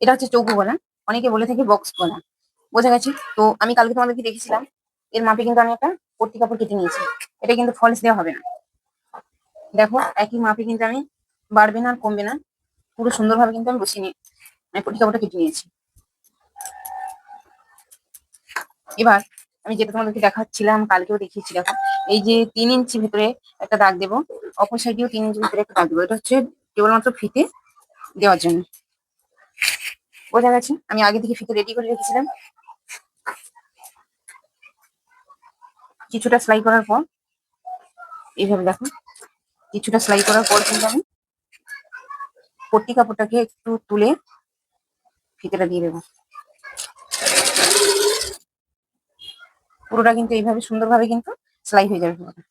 এটা হচ্ছে চৌকো গলা, অনেকে বলে থাকে বক্স গলা। বোঝা গেছে? তো আমি কালকে তোমাদেরকে দেখেছিলাম, এর মাপে কিন্তু আমি একটা পট্টি কাপড় কেটে নিয়েছি। এটা কিন্তু ফলস দেওয়া হবে না। দেখো একই মাপে কিন্তু আমি বাড়বে না আর কমবে না, পুরো সুন্দরভাবে কিন্তু আমি বসিয়ে নিয়ে আমি পট্টি কাপড়টা কেটে নিয়েছি। এবার আমি যেটা তোমাদেরকে দেখাচ্ছিলাম, কালকেও দেখিয়েছি, দেখো এই যে 3 ইঞ্চি ভিতরে একটা দাগ দেবো, অপর সাইডেও 3 ইঞ্চি ভিতরে একটা দাগ দেবো। এটা হচ্ছে কেবলমাত্র ফিতে দেওয়ার জন্য। বোঝা গেছে? আমি আগে থেকে ফিতে রেডি করে রেখেছিলাম। কিছুটা সেলাই করার পর এইভাবে দেখো, কিছুটা সেলাই করার পর কিন্তু আমি পট্টি কাপড়টাকে একটু তুলে ফিতেটা দিয়ে দেবো। পুরোটা কিন্তু এইভাবে সুন্দরভাবে কিন্তু সেলাই হয়ে যাবে পুরোটা।